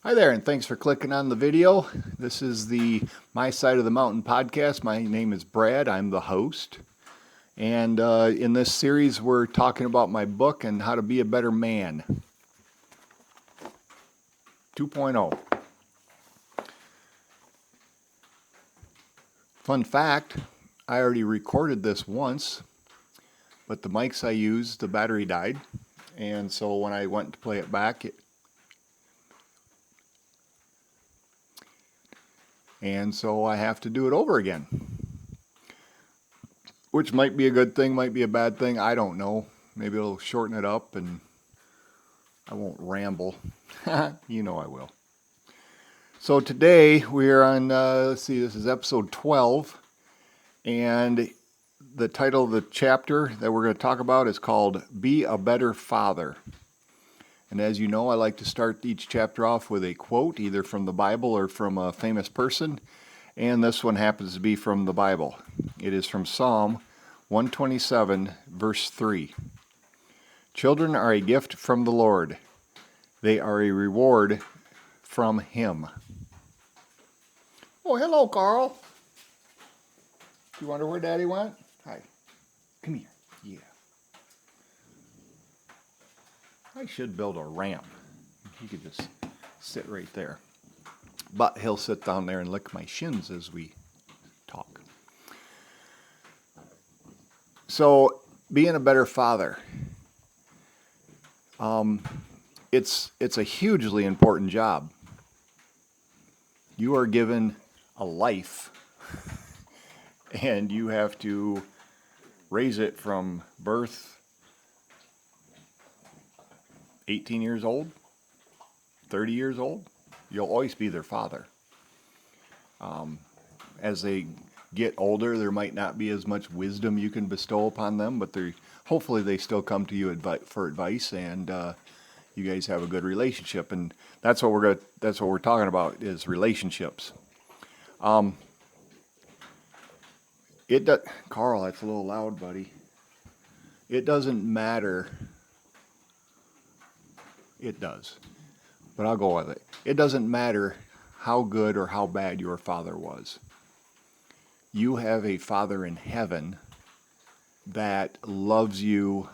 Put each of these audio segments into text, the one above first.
Hi there, and thanks for clicking on the video. This is the My Side of the Mountain podcast. My name is Brad. I'm the host. And in this series, we're talking about my book and how to be a better man 2.0. Fun fact, I already recorded this once, but the mics I used, the battery died. And so when I went to play it back, and so I have to do it over again. Which might be a good thing, might be a bad thing, I don't know. Maybe it'll shorten it up and I won't ramble. You know I will. So today we're on, let's see, this is episode 12. And the title of the chapter that we're going to talk about is called Be a Better Father. And as you know, I like to start each chapter off with a quote, either from the Bible or from a famous person. And this one happens to be from the Bible. It is from Psalm 127, verse 3. Children are a gift from the Lord. They are a reward from Him. Oh, hello, Carl. You wonder where Daddy went? Hi. Come here. Yeah. I should build a ramp. He could just sit right there. But he'll sit down there and lick my shins as we talk. So, being a better father. It's a hugely important job. You are given a life, and you have to raise it from birth, 18 years old, 30 years old. You'll always be their father. As they get older, there might not be as much wisdom you can bestow upon them, but hopefully they still come to you for advice, and you guys have a good relationship. And that's what we're talking about is relationships. Carl, that's a little loud, buddy. It doesn't matter. It does. But I'll go with it. It doesn't matter how good or how bad your father was. You have a Father in heaven that loves you,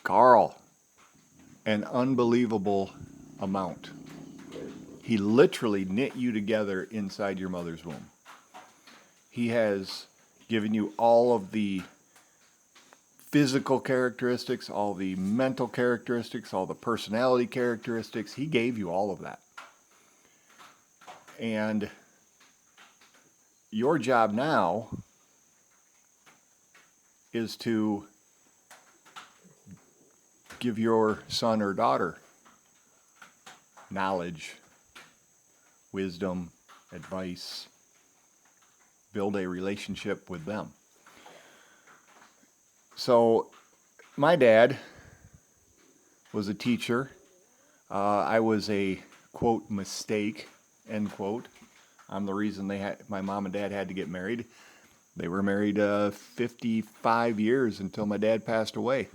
Carl, an unbelievable amount. He literally knit you together inside your mother's womb. He has given you all of the physical characteristics, all the mental characteristics, all the personality characteristics. He gave you all of that. And your job now is to give your son or daughter knowledge, wisdom, advice, build a relationship with them. So, my dad was a teacher. I was a, quote, mistake, end quote. I'm the reason my mom and dad had to get married. They were married 55 years until my dad passed away.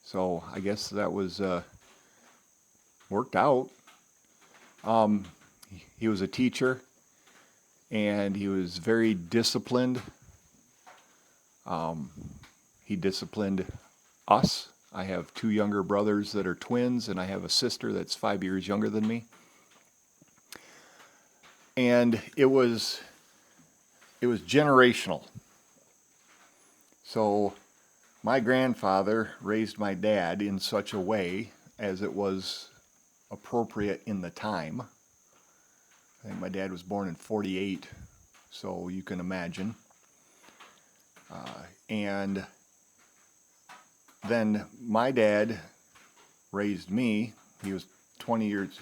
So, I guess that was worked out. He was a teacher, and he was very disciplined. He disciplined us. I have two younger brothers that are twins, and I have a sister that's 5 years younger than me. And it was generational. So my grandfather raised my dad in such a way as it was appropriate in the time. I think my dad was born in 48, so you can imagine. And then my dad raised me. He was 20 years,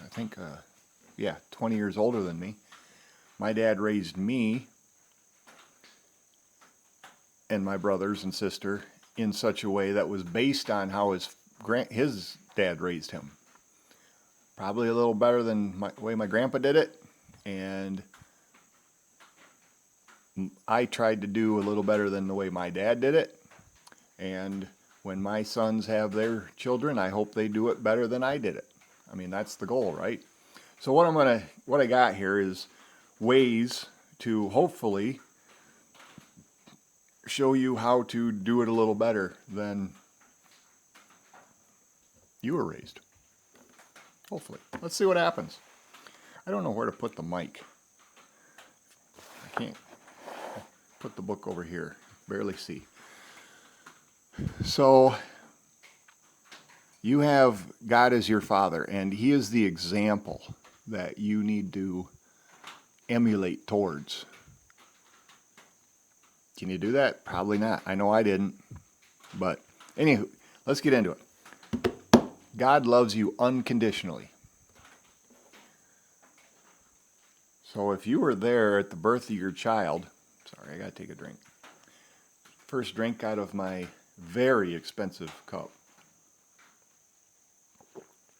20 years older than me. My dad raised me and my brothers and sister in such a way that was based on how his dad raised him. Probably a little better than the way my grandpa did it. And I tried to do a little better than the way my dad did it. And when my sons have their children, I hope they do it better than I did it. I mean, that's the goal, right? So what I got here is ways to hopefully show you how to do it a little better than you were raised. Hopefully. Let's see what happens. I don't know where to put the mic. I can't put the book over here. Barely see. So, you have God as your father, and He is the example that you need to emulate towards. Can you do that? Probably not. I know I didn't. But, anywho, let's get into it. God loves you unconditionally. So if you were there at the birth of your child, sorry, I gotta take a drink. First drink out of my very expensive cup.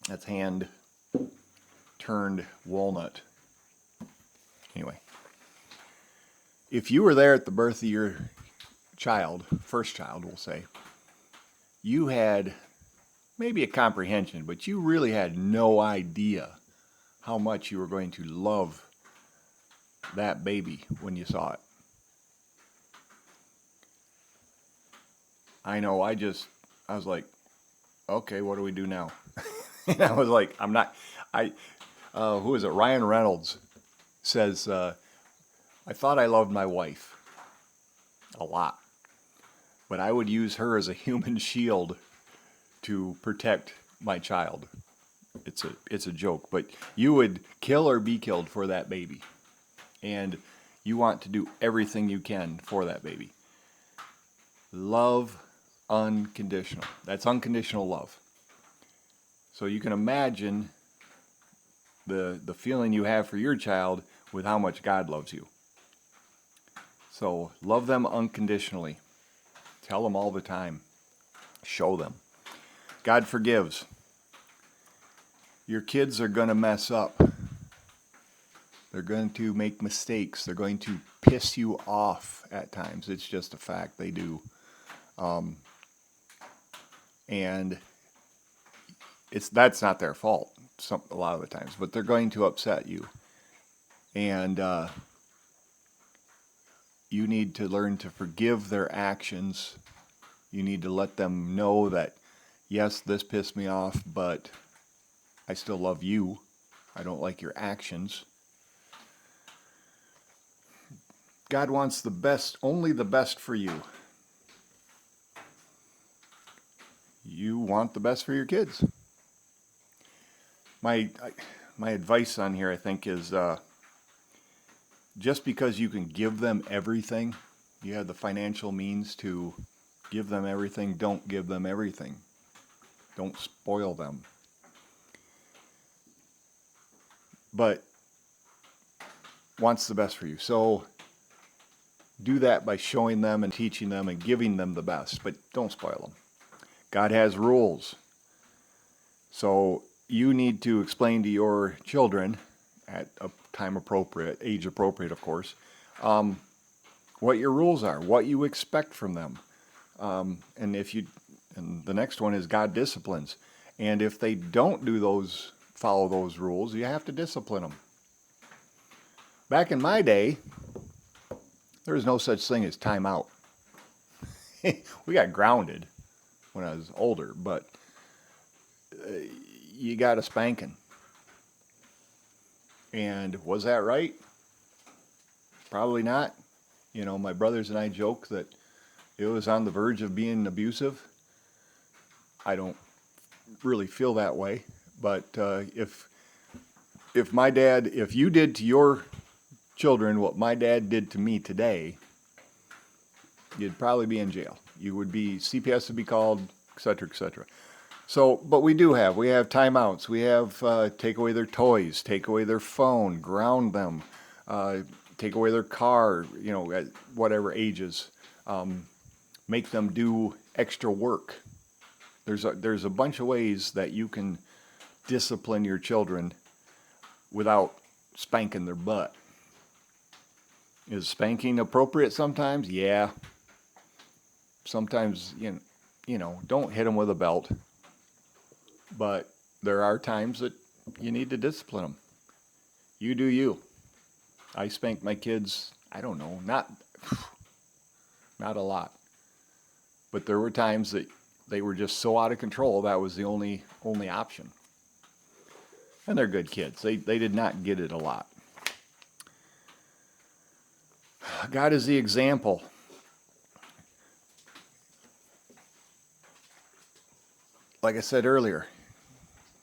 That's hand turned walnut. Anyway, if you were there at the birth of your child, first child, we'll say, you had maybe a comprehension, but you really had no idea how much you were going to love that baby when you saw it. I know, I was like, okay, what do we do now? And I was like, who is it? Ryan Reynolds says, I thought I loved my wife a lot, but I would use her as a human shield to protect my child. It's a joke, but you would kill or be killed for that baby. And you want to do everything you can for that baby. Love unconditional. That's unconditional love. So you can imagine the feeling you have for your child with how much God loves you. So love them unconditionally. Tell them all the time. Show them. God forgives. Your kids are going to mess up. They're going to make mistakes. They're going to piss you off at times. It's just a fact. They do. And that's not their fault a lot of the times. But they're going to upset you. And you need to learn to forgive their actions. You need to let them know that, yes, this pissed me off, but I still love you. I don't like your actions. God wants the best, only the best for you. You want the best for your kids. My advice on here, I think, is just because you can give them everything, you have the financial means to give them everything, don't give them everything. Don't spoil them. But wants the best for you. So do that by showing them and teaching them and giving them the best, but don't spoil them. God has rules. So you need to explain to your children at a time appropriate, age appropriate, of course, what your rules are, what you expect from them. And the next one is God disciplines. And if they don't follow those rules, you have to discipline them. Back in my day, there was no such thing as time out. We got grounded when I was older, but you got a spanking. And was that right? Probably not. You know, my brothers and I joke that it was on the verge of being abusive. I don't really feel that way, but if you did to your children what my dad did to me today, you'd probably be in jail. You would be, CPS would be called, etc., etc. So, but we have timeouts. We have take away their toys, take away their phone, ground them, take away their car, at whatever ages, make them do extra work. There's a bunch of ways that you can discipline your children without spanking their butt. Is spanking appropriate sometimes? Yeah. Sometimes, don't hit them with a belt. But there are times that you need to discipline them. You do you. I spanked my kids, I don't know, not a lot. But there were times that they were just so out of control, that was the only option. And they're good kids. They did not get it a lot. God is the example. Like I said earlier,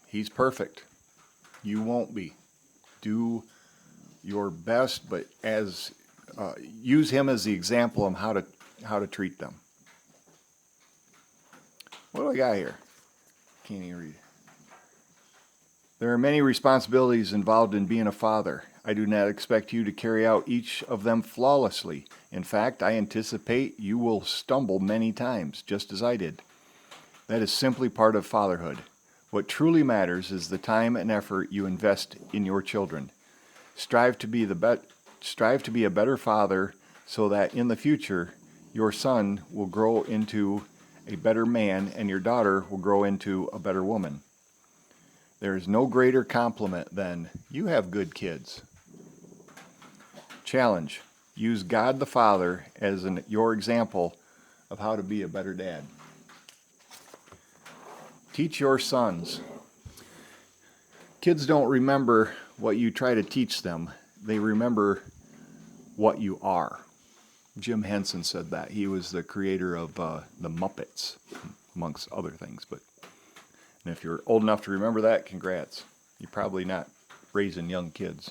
He's perfect. You won't be. Do your best, but use Him as the example of how to treat them. What do I got here? Can't even read. There are many responsibilities involved in being a father. I do not expect you to carry out each of them flawlessly. In fact, I anticipate you will stumble many times, just as I did. That is simply part of fatherhood. What truly matters is the time and effort you invest in your children. Strive to be a better father so that in the future your son will grow into a better man and your daughter will grow into a better woman. There is no greater compliment than, "You have good kids." Challenge. Use God the Father as your example of how to be a better dad. Teach your sons. Kids don't remember what you try to teach them. They remember what you are. Jim Henson said that. He was the creator of the Muppets, amongst other things. And if you're old enough to remember that, congrats. You're probably not raising young kids.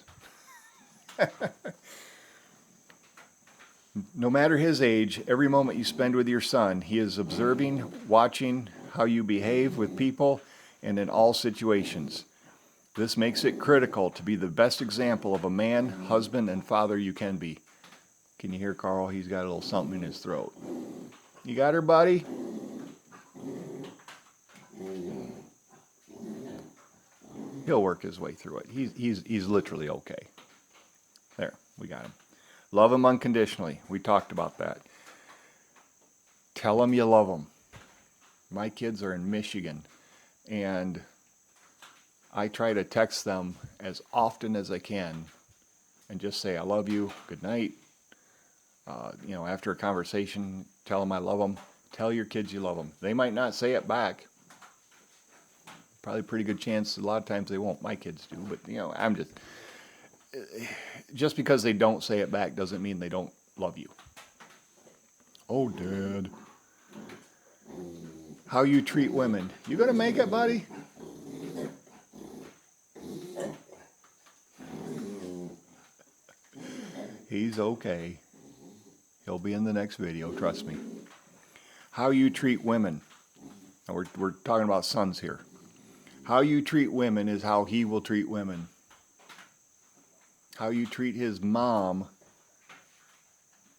No matter his age, every moment you spend with your son, he is observing, watching how you behave with people and in all situations. This makes it critical to be the best example of a man, husband, and father you can be. Can you hear Carl? He's got a little something in his throat. You got her, buddy? He'll work his way through it. He's literally okay. There, we got him. Love him unconditionally. We talked about that. Tell him you love him. My kids are in Michigan, and I try to text them as often as I can and just say, "I love you, good night." After a conversation, tell them I love them. Tell your kids you love them. They might not say it back. Probably a pretty good chance a lot of times they won't. My kids do, but I'm just because they don't say it back doesn't mean they don't love you. Oh, Dad. How you treat women. You gonna make it, buddy? He's okay. He'll be in the next video, trust me. How you treat women. Now we're talking about sons here. How you treat women is how he will treat women. How you treat his mom,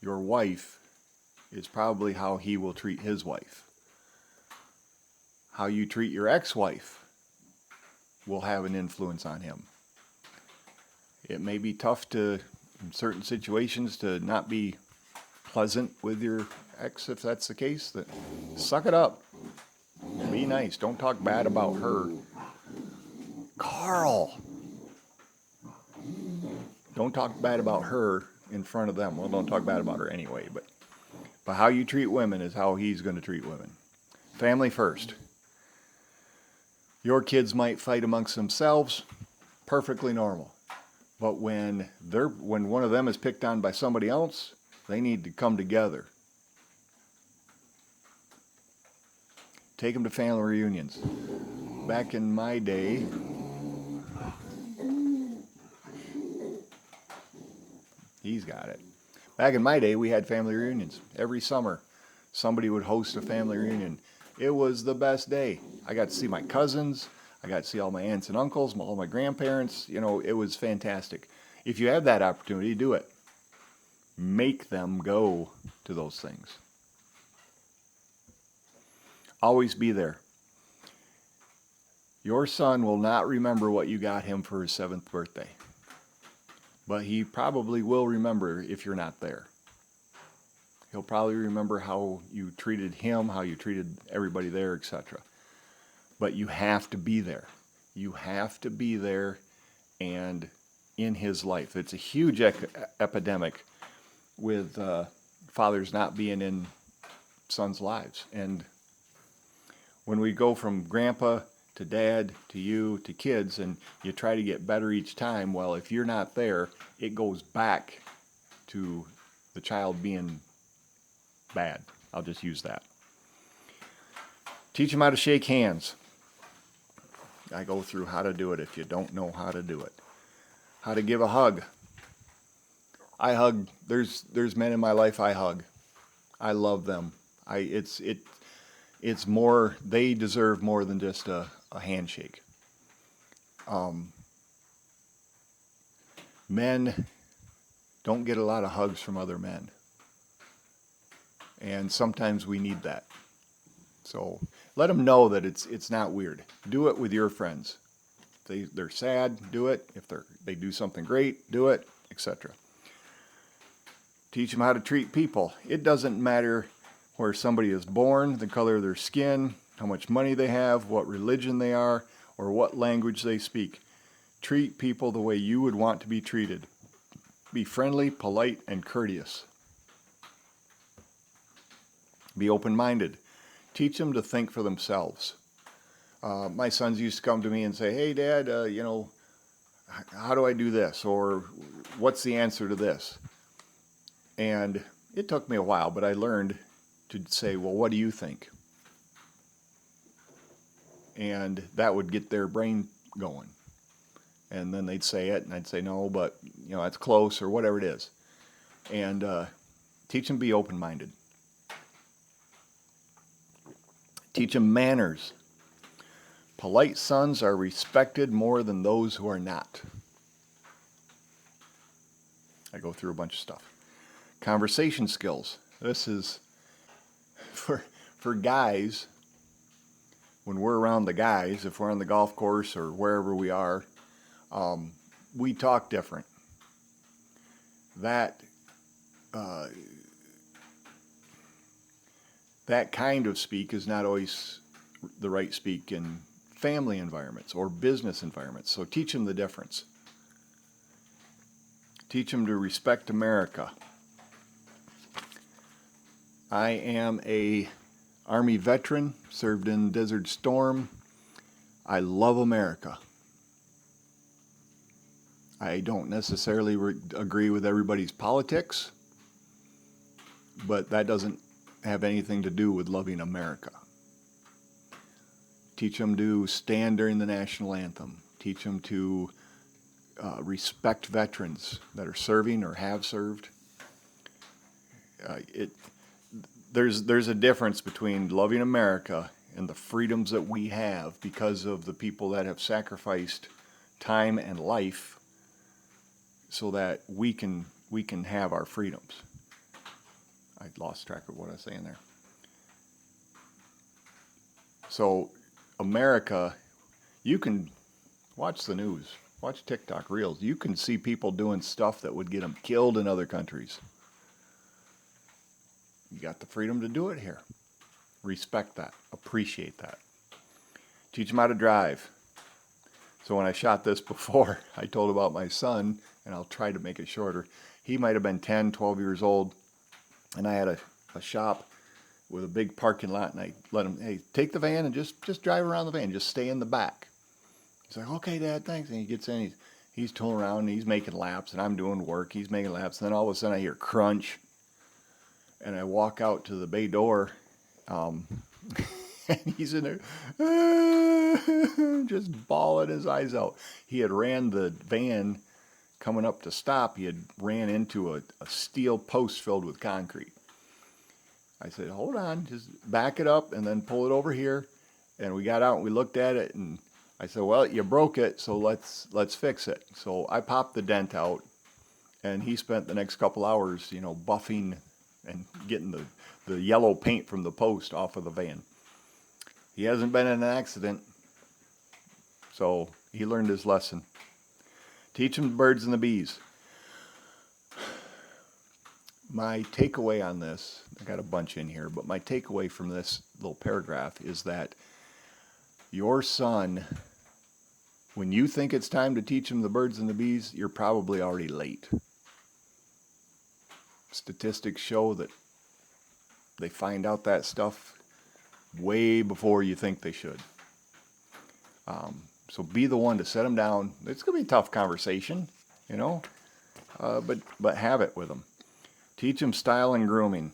your wife, is probably how he will treat his wife. How you treat your ex-wife will have an influence on him. It may be tough in certain situations to not be pleasant with your ex, if that's the case. Suck it up. Be nice. Don't talk bad about her. Carl! Don't talk bad about her in front of them. Well, don't talk bad about her anyway, but how you treat women is how he's going to treat women. Family first. Your kids might fight amongst themselves, perfectly normal. But when one of them is picked on by somebody else, they need to come together. Take them to family reunions. Back in my day, he's got it. Back in my day, we had family reunions. Every summer, somebody would host a family reunion. It was the best day. I got to see my cousins. I got to see all my aunts and uncles, all my grandparents. It was fantastic. If you have that opportunity, do it. Make them go to those things. Always be there. Your son will not remember what you got him for his 7th birthday. But he probably will remember if you're not there. He'll probably remember how you treated him, how you treated everybody there, etc. But you have to be there. You have to be there and in his life. It's a huge epidemic with fathers not being in sons' lives. And when we go from grandpa to dad to you to kids, and you try to get better each time, well, if you're not there, it goes back to the child being bad. I'll just use that. Teach them how to shake hands. I go through how to do it if you don't know how to do it. How to give a hug. I hug. There's men in my life I hug. I love them. It's more. They deserve more than just a handshake. Men don't get a lot of hugs from other men, and sometimes we need that. So let them know that it's not weird. Do it with your friends. If they're sad, do it. If they do something great, do it, etc. Teach them how to treat people. It doesn't matter where somebody is born, the color of their skin, how much money they have, what religion they are, or what language they speak. Treat people the way you would want to be treated. Be friendly, polite, and courteous. Be open-minded. Teach them to think for themselves. My sons used to come to me and say, "Hey, Dad, how do I do this?" Or, "What's the answer to this?" And it took me a while, but I learned to say, "Well, what do you think?" And that would get their brain going. And then they'd say it, and I'd say, "No, but, that's close," or whatever it is. And teach them to be open-minded. Teach them manners. Polite sons are respected more than those who are not. I go through a bunch of stuff. Conversation skills. This is for guys. When we're around the guys, if we're on the golf course or wherever we are, we talk different. That kind of speak is not always the right speak in family environments or business environments. So teach them the difference. Teach them to respect America. I am a Army veteran, served in Desert Storm. I love America. I don't necessarily agree with everybody's politics, but that doesn't have anything to do with loving America. Teach them to stand during the national anthem. Teach them to respect veterans that are serving or have served. There's a difference between loving America and the freedoms that we have because of the people that have sacrificed time and life so that we can have our freedoms. I lost track of what I was saying there. So America, you can watch the news, watch TikTok Reels. You can see people doing stuff that would get them killed in other countries. You got the freedom to do it here. Respect that. Appreciate that. Teach them how to drive. So when I shot this before, I told about my son, and I'll try to make it shorter. He might have been 10, 12 years old, and I had a shop with a big parking lot, and I let him, "Hey, take the van and just drive around the van. Just stay in the back." He's like, "Okay, Dad, thanks." And he gets in, he's tooling around, and he's making laps, and I'm doing work. He's making laps, and then all of a sudden I hear crunch, and I walk out to the bay door, and he's in there just bawling his eyes out. He had ran the van coming up to stop. He had ran into a steel post filled with concrete. I said, "Hold on, just back it up and then pull it over here." And we got out and we looked at it, and I said, "Well, you broke it, so let's fix it." So I popped the dent out, and he spent the next couple hours, buffing and getting the yellow paint from the post off of the van. He hasn't been in an accident, so he learned his lesson. Teach them the birds and the bees. My takeaway on this, I got a bunch in here, but my takeaway from this little paragraph is that your son When you think it's time to teach them the birds and the bees, you're probably already late. Statistics show that they find out that stuff way before you think they should. So be the one to set them down. It's going to be a tough conversation, you know, but have it with them. Teach him style and grooming.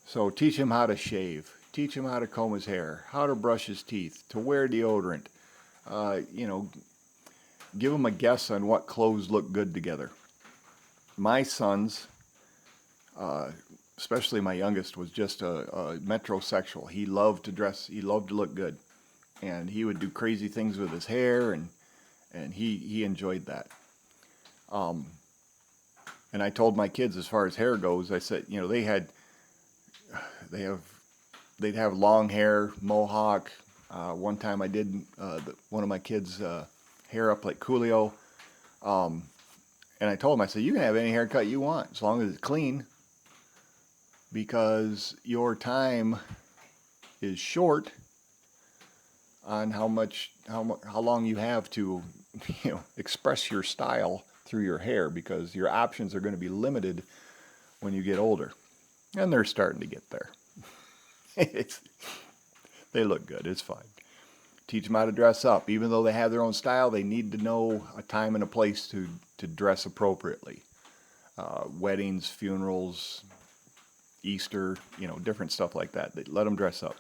So teach him how to shave. Teach him how to comb his hair, how to brush his teeth, to wear deodorant. Give him a guess on what clothes look good together. My sons, especially my youngest, was just a metrosexual. He loved to dress. He loved to look good. And he would do crazy things with his hair, and he enjoyed that. And I told my kids, as far as hair goes, I said, they'd have long hair, mohawk. One time I did one of my kids' hair up like Coolio. And I told him, I said, you can have any haircut you want as long as it's clean, because your time is short on how long you have to express your style through your hair, because your options are going to be limited when you get older. And they're starting to get there. They look good. It's fine. Teach them how to dress up. Even though they have their own style, they need to know a time and a place to dress appropriately. Weddings, funerals, Easter, different stuff like that. Let them dress up.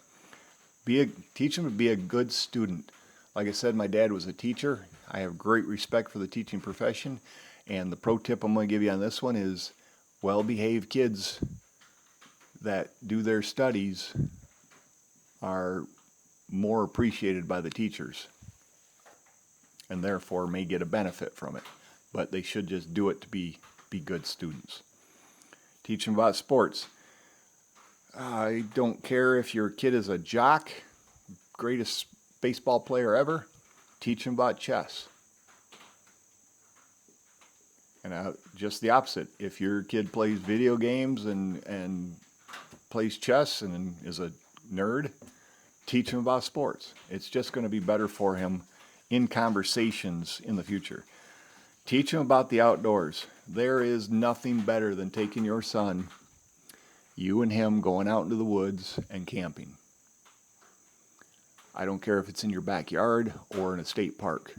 Teach them to be a good student. Like I said, my dad was a teacher. I have great respect for the teaching profession. And the pro tip I'm going to give you on this one is, well-behaved kids that do their studies are more appreciated by the teachers, and therefore may get a benefit from it. But they should just do it to be good students. Teach them about sports. I don't care if your kid is a jock, greatest baseball player ever. Teach them about chess. And just the opposite. If your kid plays video games and plays chess and is a nerd, teach him about sports. It's just going to be better for him in conversations in the future. Teach him about the outdoors. There is nothing better than taking your son, you and him, going out into the woods and camping. I don't care if it's in your backyard or in a state park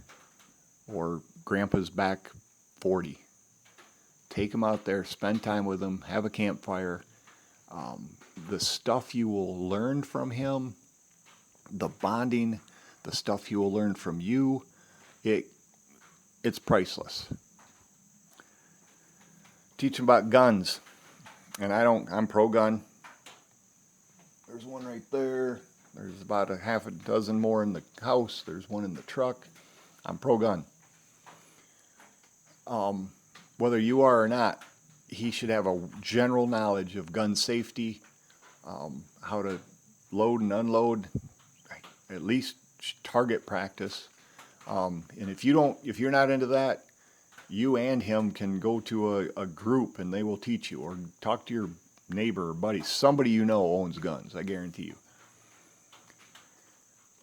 or grandpa's back 40. Take him out there, spend time with him, have a campfire. The stuff you will learn from him, the bonding, the stuff you will learn from you, it's priceless. Teach him about guns. And I'm pro-gun. There's one right there. There's about a half a dozen more in the house. There's one in the truck. I'm pro-gun. Whether you are or not, he should have a general knowledge of gun safety, how to load and unload, at least target practice. And if you're not into that, you and him can go to a group and they will teach you, or talk to your neighbor or buddy. Somebody you know owns guns, I guarantee you.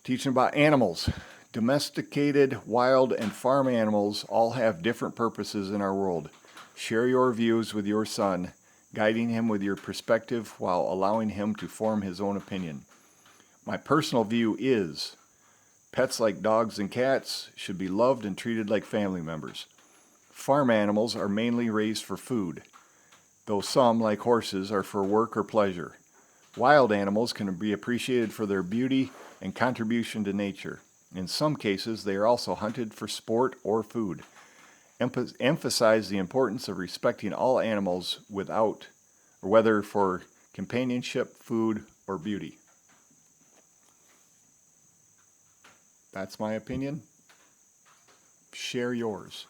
Teach them about animals. Domesticated, wild, and farm animals all have different purposes in our world. Share your views with your son, guiding him with your perspective while allowing him to form his own opinion. My personal view is, pets like dogs and cats should be loved and treated like family members. Farm animals are mainly raised for food, though some, like horses, are for work or pleasure. Wild animals can be appreciated for their beauty and contribution to nature. In some cases, they are also hunted for sport or food. Emphasize the importance of respecting all animals whether for companionship, food, or beauty. That's my opinion. Share yours.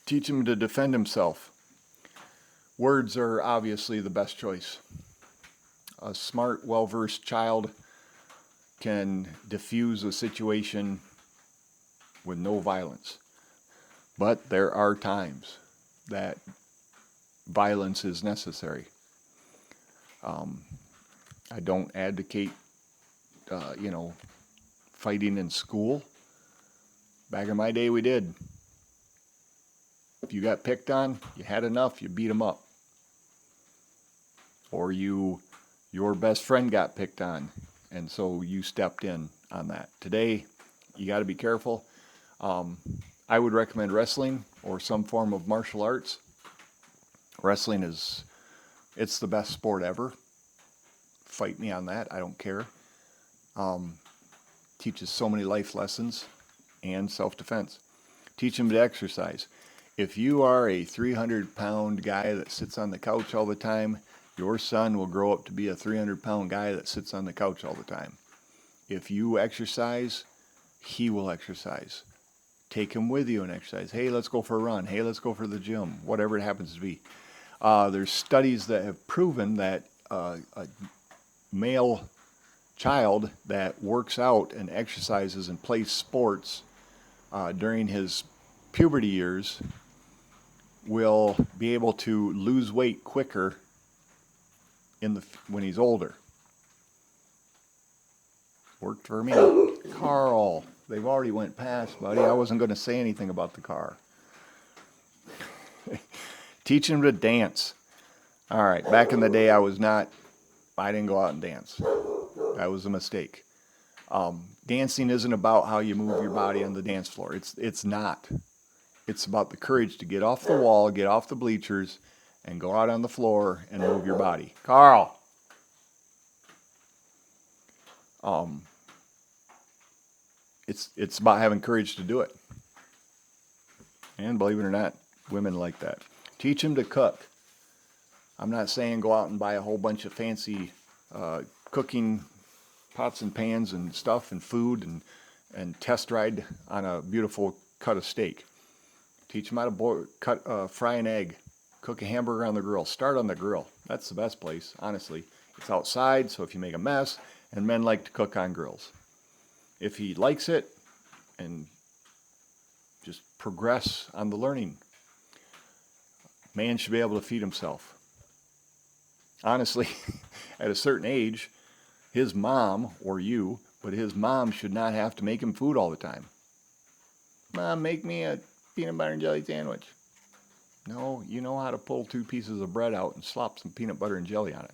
Teach him to defend himself. Words are obviously the best choice. A smart, well-versed child can diffuse a situation with no violence. But there are times that violence is necessary. I don't advocate, fighting in school. Back in my day, we did. If you got picked on, you had enough, you beat them up. Or your best friend got picked on, and so you stepped in on that. Today, you got to be careful. I would recommend wrestling or some form of martial arts. Wrestling it's the best sport ever. Fight me on that, I don't care. Teaches so many life lessons and self-defense. Teach them to exercise. If you are a 300-pound guy that sits on the couch all the time, your son will grow up to be a 300-pound guy that sits on the couch all the time. If you exercise, he will exercise. Take him with you and exercise. Hey, let's go for a run. Hey, let's go for the gym. Whatever it happens to be. There's studies that have proven that a male child that works out and exercises and plays sports during his puberty years will be able to lose weight quicker when he's older. Worked for me. Carl, they've already went past, buddy. I wasn't going to say anything about the car. Teach him to dance. All right, back in the day, I didn't go out and dance. That was a mistake. Dancing isn't about how you move your body on the dance floor. It's not. It's about the courage to get off the wall, get off the bleachers, and go out on the floor and move your body. Carl! It's about having courage to do it. And believe it or not, women like that. Teach them to cook. I'm not saying go out and buy a whole bunch of fancy cooking pots and pans and stuff and food and test ride on a beautiful cut of steak. Teach them how to fry an egg, cook a hamburger on the grill. Start on the grill. That's the best place, honestly. It's outside, so if you make a mess, and men like to cook on grills. If he likes it, and just progress on the learning. Man should be able to feed himself. Honestly, at a certain age, his mom, or you, but his mom should not have to make him food all the time. Mom, make me a peanut butter and jelly sandwich. No, you know how to pull 2 pieces of bread out and slop some peanut butter and jelly on it.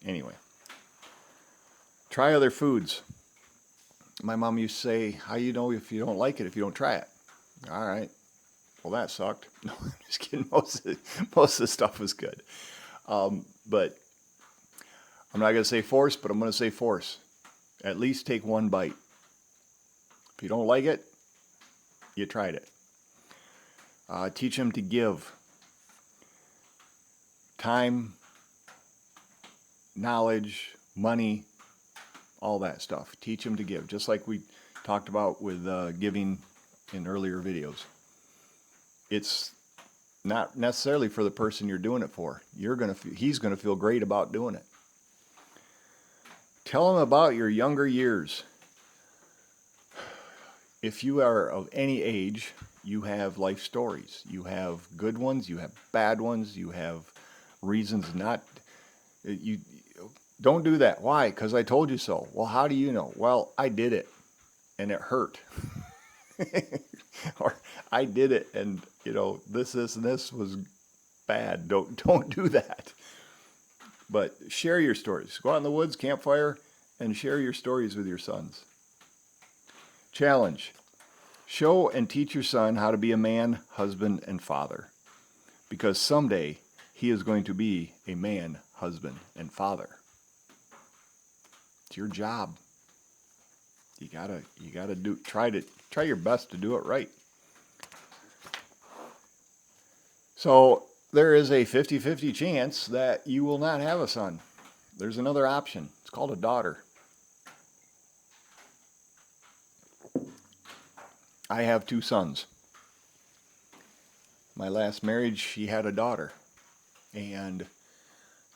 Anyway, try other foods. My mom used to say, how you know if you don't like it if you don't try it? All right. Well, that sucked. No, I'm just kidding. Most of the stuff was good. But I'm not going to say force, but I'm going to say force. At least take one bite. If you don't like it, you tried it. Teach them to give. Time, knowledge, money, all that stuff. Teach them to give, just like we talked about with giving in earlier videos. It's not necessarily for the person you're doing it for. He's gonna feel great about doing it. Tell him about your younger years. If you are of any age, you have life stories. You have good ones, you have bad ones, you have reasons not. You don't do that. Why? Because I told you so. Well, how do you know? Well, I did it, and it hurt. Or I did it, and this, and this was bad. Don't do that. But share your stories. Go out in the woods, campfire, and share your stories with your sons. Challenge. Show and teach your son how to be a man, husband, and father. Because someday he is going to be a man, husband, and father. It's your job. You gotta try your best to do it right. So there is a 50-50 chance that you will not have a son. There's another option. It's called a daughter. I have 2 sons. My last marriage, she had a daughter. And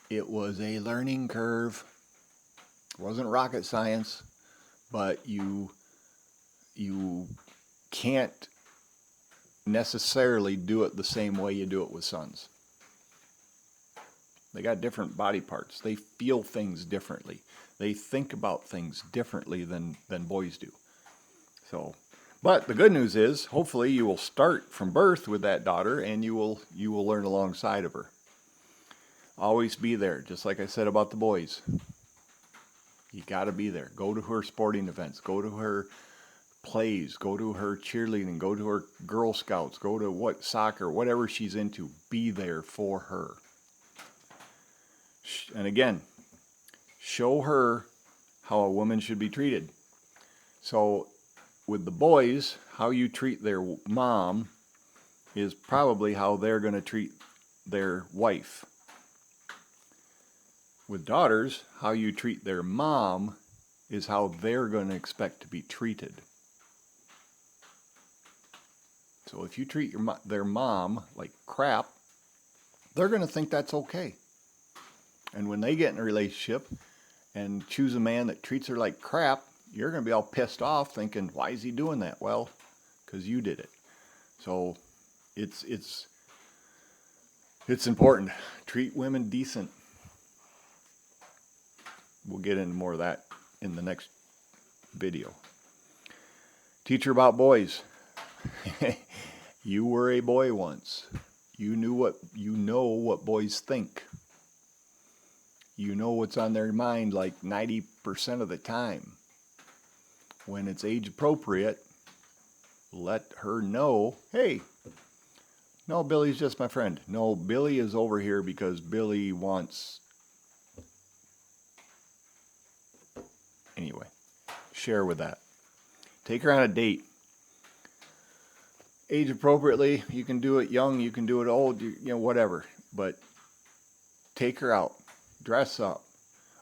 it was a learning curve. It wasn't rocket science, but you can't necessarily do it the same way you do it with sons. They got different body parts. They feel things differently. They think about things differently than boys do. So, But the good news is, hopefully you will start from birth with that daughter and you will learn alongside of her. Always be there, just like I said about the boys. You got to be there. Go to her sporting events, go to her plays, go to her cheerleading, go to her Girl Scouts, go to soccer, whatever she's into. Be there for her. And again, show her how a woman should be treated. So with the boys, how you treat their mom is probably how they're going to treat their wife. With daughters, how you treat their mom is how they're going to expect to be treated. So if you treat their mom like crap, they're going to think that's okay. And when they get in a relationship and choose a man that treats her like crap, you're going to be all pissed off thinking, why is he doing that? Well, because you did it. So it's important. Treat women decent. We'll get into more of that in the next video. Teach her about boys. You were a boy once. You know what boys think. You know what's on their mind like 90% of the time. When it's age appropriate, let her know, hey, no, Billy's just my friend. No, Billy is over here because Billy wants... Anyway, share with that. Take her on a date. Age appropriately, you can do it young, you can do it old, whatever. But take her out. Dress up.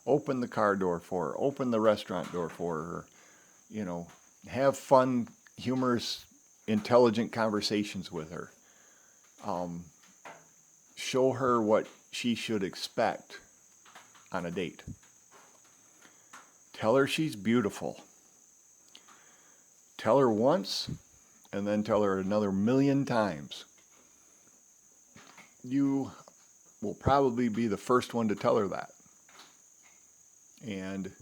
Open the car door for her. Open the restaurant door for her. Have fun, humorous, intelligent conversations with her. Show her what she should expect on a date. Tell her she's beautiful. Tell her once, and then tell her another 1,000,000 times. You will probably be the first one to tell her that. And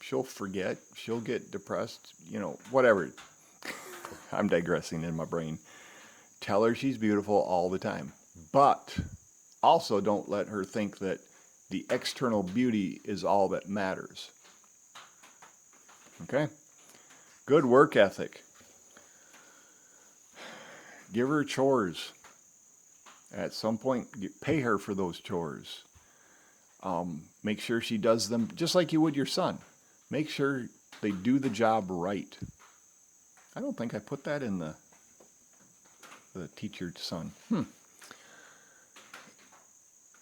she'll forget, she'll get depressed, whatever. I'm digressing in my brain. Tell her she's beautiful all the time. But also don't let her think that the external beauty is all that matters. Okay? Good work ethic. Give her chores. At some point, pay her for those chores. Make sure she does them just like you would your son. Make sure they do the job right. I don't think I put that in the teacher son.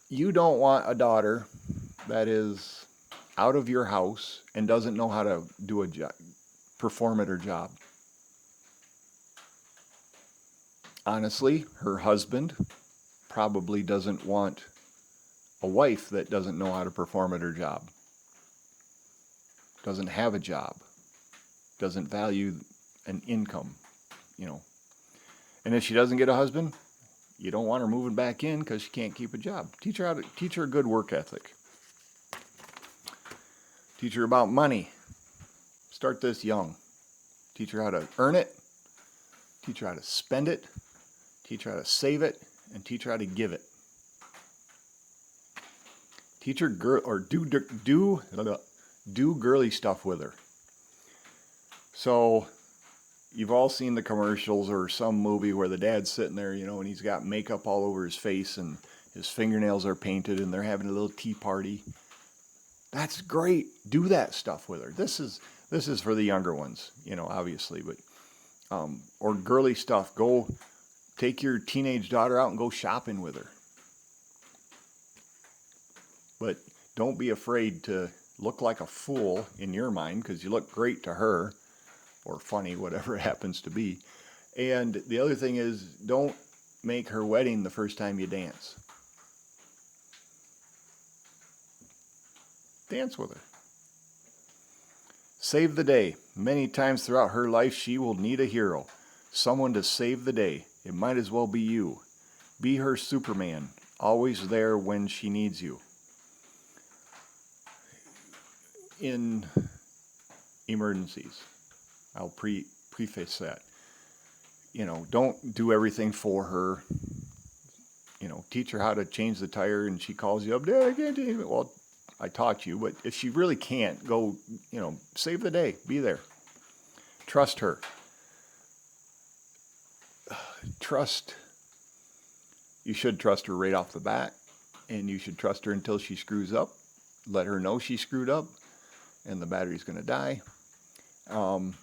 You don't want a daughter that is out of your house and doesn't know how to do a job, perform at her job. Honestly, her husband probably doesn't want a wife that doesn't know how to perform at her job, doesn't have a job, doesn't value an income, And if she doesn't get a husband, you don't want her moving back in because she can't keep a job. Teach her a good work ethic. Teach her about money. Start this young. Teach her how to earn it. Teach her how to spend it. Teach her how to save it, and teach her how to give it. Teach her do girly stuff with her. So you've all seen the commercials or some movie where the dad's sitting there, and he's got makeup all over his face and his fingernails are painted and they're having a little tea party. That's great. Do that stuff with her. This is for the younger ones, obviously, but or girly stuff. Go take your teenage daughter out and go shopping with her. But don't be afraid to look like a fool in your mind because you look great to her. Or funny, whatever it happens to be. And the other thing is, don't make her wedding the first time you dance. Dance with her. Save the day. Many times throughout her life, she will need a hero. Someone to save the day. It might as well be you. Be her Superman. Always there when she needs you. In emergencies. I'll preface that. You know, don't do everything for her. You know, teach her how to change the tire and she calls you up, Dad, I can't do it. Well, I taught you, but if she really can't, go, you know, save the day. Be there. Trust her. You should trust her right off the bat, and you should trust her until she screws up. Let her know she screwed up and the battery's going to die. And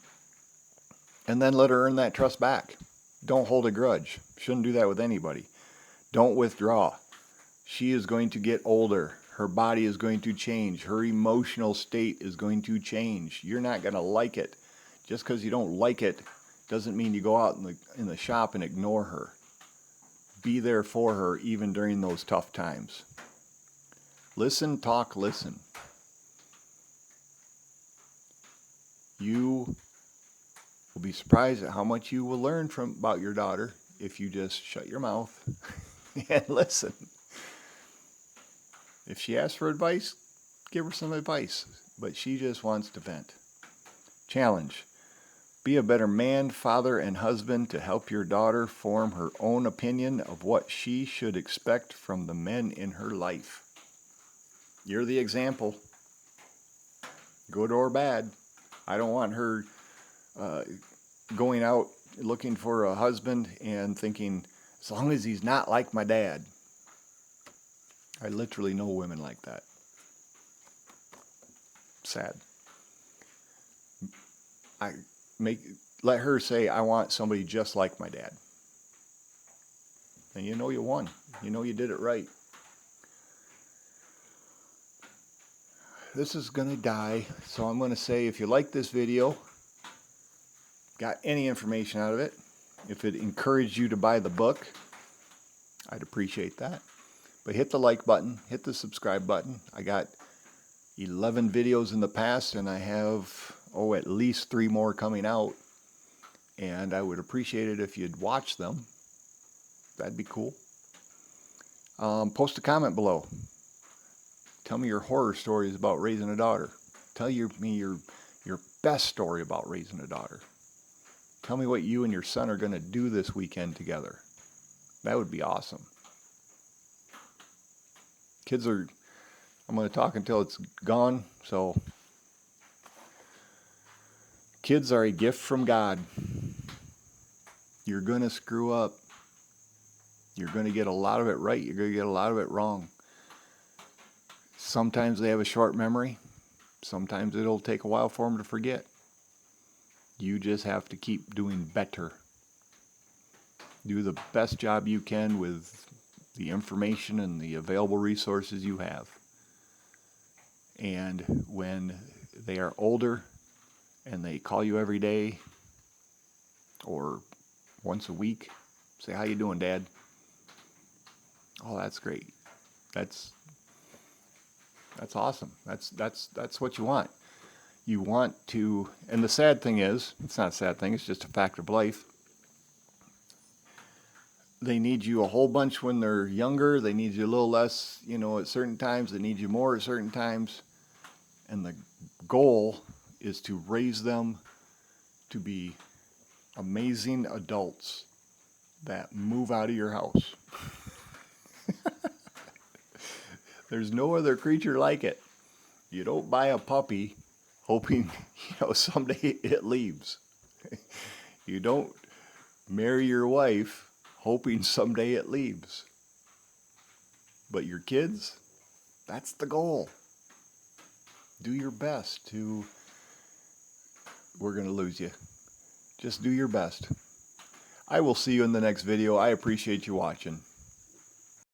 then let her earn that trust back. Don't hold a grudge. Shouldn't do that with anybody. Don't withdraw. She is going to get older. Her body is going to change. Her emotional state is going to change. You're not going to like it. Just because you don't like it doesn't mean you go out in the shop and ignore her. Be there for her even during those tough times. Listen, talk, listen. You will be surprised at how much you will learn about your daughter if you just shut your mouth and listen. If she asks for advice, give her some advice, but she just wants to vent. Challenge. Be a better man, father, and husband to help your daughter form her own opinion of what she should expect from the men in her life. You're the example. Good or bad. I don't want her going out looking for a husband and thinking, as long as he's not like my dad. I literally know women like that. Sad. Let her say, I want somebody just like my dad. And you know you won. You know you did it right. This is going to die, so I'm going to say if you like this video, got any information out of it, if it encouraged you to buy the book, I'd appreciate that. But hit the like button, hit the subscribe button. I got 11 videos in the past, and I have, at least 3 more coming out. And I would appreciate it if you'd watch them. That'd be cool. Post a comment below. Tell me your horror stories about raising a daughter. Tell me your best story about raising a daughter. Tell me what you and your son are going to do this weekend together. That would be awesome. I'm going to talk until it's gone, so kids are a gift from God. You're going to screw up. You're going to get a lot of it right. You're going to get a lot of it wrong. Sometimes they have a short memory. Sometimes it'll take a while for them to forget. You just have to keep doing better. Do the best job you can with the information and the available resources you have. And when they are older and they call you every day or once a week, say, how you doing, Dad? Oh, that's great. That's awesome. That's what you want. You want to, and the sad thing is, it's not a sad thing, it's just a fact of life. They need you a whole bunch when they're younger. They need you a little less, at certain times. They need you more at certain times. And the goal is to raise them to be amazing adults that move out of your house. There's no other creature like it. You don't buy a puppy hoping, someday it leaves. You don't marry your wife hoping someday it leaves. But your kids, that's the goal. Do your best to, we're going to lose you. Just do your best. I will see you in the next video. I appreciate you watching.